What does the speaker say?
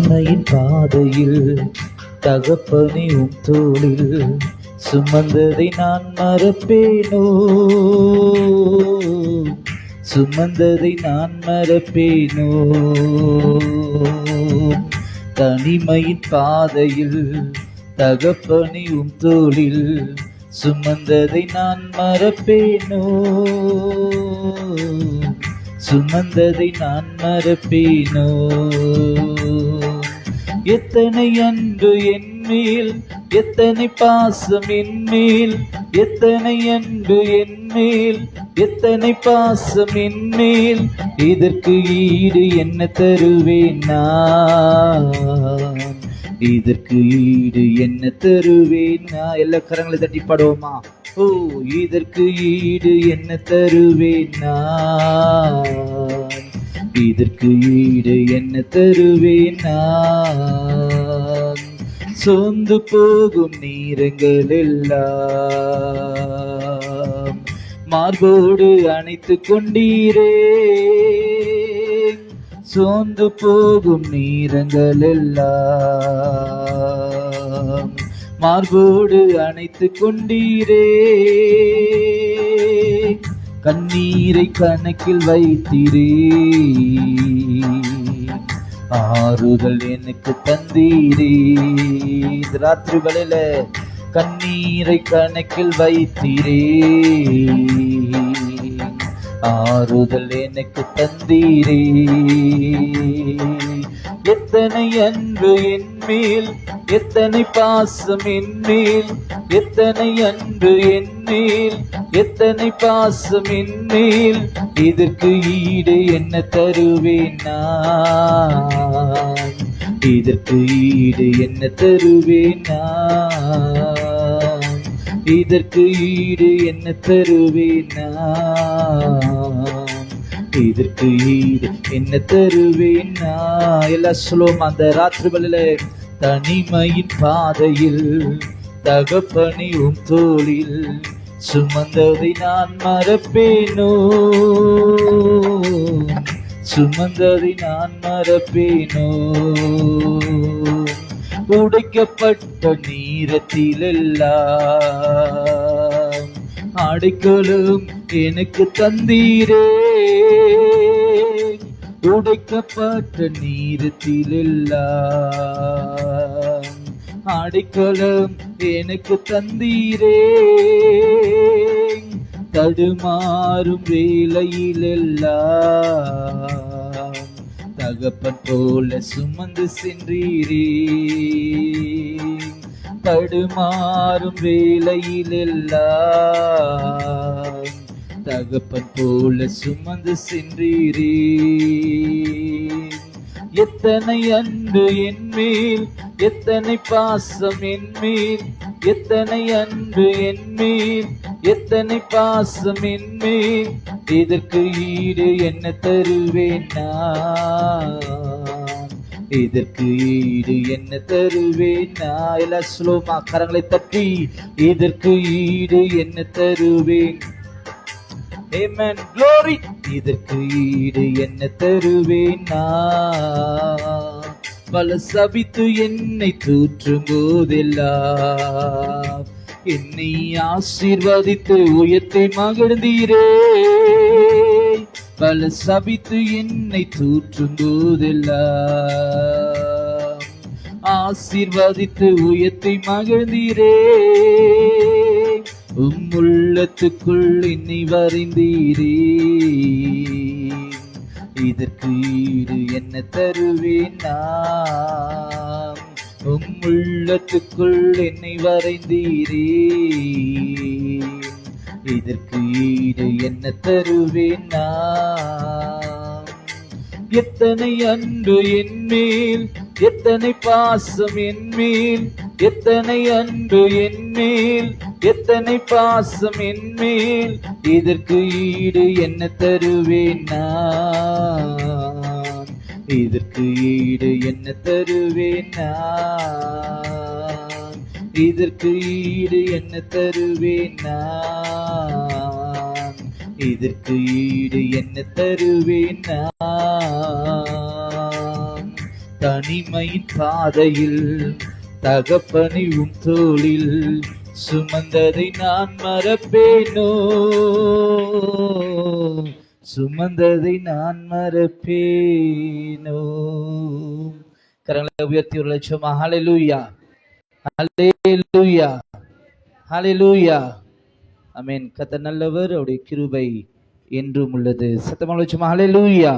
தனிமையின் பாதையில் தகப்பனே உம் தோளில் சுமந்ததை நான் மறப்பேனோ, சுமந்ததை நான் மறப்பேனோ. தனிமையின் பாதையில் தகப்பனே உம் தோளில் சுமந்ததை நான் மறப்பேனோ, சுமந்ததை நான் மறப்பேனோ. எத்தனை அன்பு என்மேல், எத்தனை பாசம் என்மேல், எத்தனை அன்பு என்மேல், எத்தனை பாசம் என்மேல். இதற்கு ஈடு என்ன தருவேன் நான், இதற்கு ஈடு என்ன தருவேன் நான். எல்லா கரங்களை தட்டி பாடுவோமா? ஓ, இதற்கு ஈடு என்ன தருவேன் நான், இதற்கு ஈடு என்ன தருவேன் நான். சொந்து போகும் நேரங்கள் எல்லாம் மார்போடு அணைத்து கொண்டீரே, சோர்ந்து போகும் நேரங்கள் எல்லாம் மார்போடு அணைத்து கொண்டீரே. கண்ணீரை கணக்கில் வைத்தீரே, ஆறுதல் எனக்கு தந்தீரே. இந்த ராத்திரி வேளையில கண்ணீரை கணக்கில் வைத்தீரே, ஆறுதல் எனக்கு தந்தீரே. எத்தனை அன்பு என்மேல், எத்தனை பாசம் என்மேல், எத்தனை அன்பு என்மேல், எத்தனை பாசம் என்மேல். இதற்கு ஈடு என்ன தருவேன் நான், இதற்கு ஈடு என்ன தருவேன் நான், இதற்கு ஈடு என்ன தருவேன் நான், இதற்கு ஈடு என்ன தருவேன் நான். எல்லாம் சொல்லுவோம் அந்த ராத்திரி வேளையில. தனிமையின் பாதையில் தகப்பனே உம் தோளில் சுமந்ததை நான் மறப்பேனோ, சுமந்ததை நான் மறப்பேனோ. உடைக்கப்பட்ட நீரத்திலெல்லாம் அடைக்கலும் எனக்கு தந்தீரே, உடைக்கப்பட்ட நீரத்திலெல்லாம் அடைக்கலம் எனக்கு தந்தீரே. தடுமாறும் வேளையிலெல்லாம் தகப்பன் போல சுமந்து சென்றீரே, தடுமாறும் வேளையிலெல்லாம் தகப்பன் போல சுமந்து சென்றீரே. எத்தனை அன்பு என்மேல், எத்தனை பாசம் என்மேல், எத்தனை அன்பு என்மேல், எத்தனை பாசம் என்மேல். இதற்கு ஈடு என்ன தருவேன் நான், இதற்கு ஈடு என்ன தருவேன் நான். எல்லாம் ஸ்லோமா கரங்களை தட்டி இதற்கு ஈடு என்ன தருவேன். Amen, glory. இதற்கு ஈடு என்ன தருவேன் நான். பல சபித்து என்னை தூற்றும் போதெல்லாம் என்னை ஆசீர்வதித்து உயர்த்தி மகிழ்ந்தீரே. பல சபித்து என்னை தூற்றும் போதெல்லாம் ஆசீர்வதித்து உயர்த்தி மகிழ்ந்தீரே. உள்ளத்துக்குள் என்னை வரைந்தீரே, இதற்கு ஈடு என்ன தருவேன் நான். உள்ளத்துக்குள் என்னை வரைந்தீரே, இதற்கு ஈடு என்ன தருவேன் நான். எத்தனை அன்பு என்மேல், எத்தனை பாசம் என்மேல், எத்தனை அன்பு என்மேல், எத்தனை பாசம் என்மேல். இதற்கு ஈடு என்ன தருவேன் நான், இதற்கு ஈடு என்ன தருவேன் நான், இதற்கு ஈடு என்ன தருவேன் நான், இதற்கு ஈடு என்ன தருவேன் நான். தனிமையின் பாதையில் தகப்பனை உன் தோளில் சுமந்ததை நான் மறப்பேனோ, சுமந்ததை நான் மறப்பேனோ. கரங்களை உயர்த்தி ஒரு லட்சமா ஹல்லேலூயா, ஹல்லேலூயா, ஹல்லேலூயா. ஆமென். கர்த்தர் நல்லவர், அவருடைய கிருபை என்றும் உள்ளது. சத்தமா லட்சமா ஹல்லேலூயா.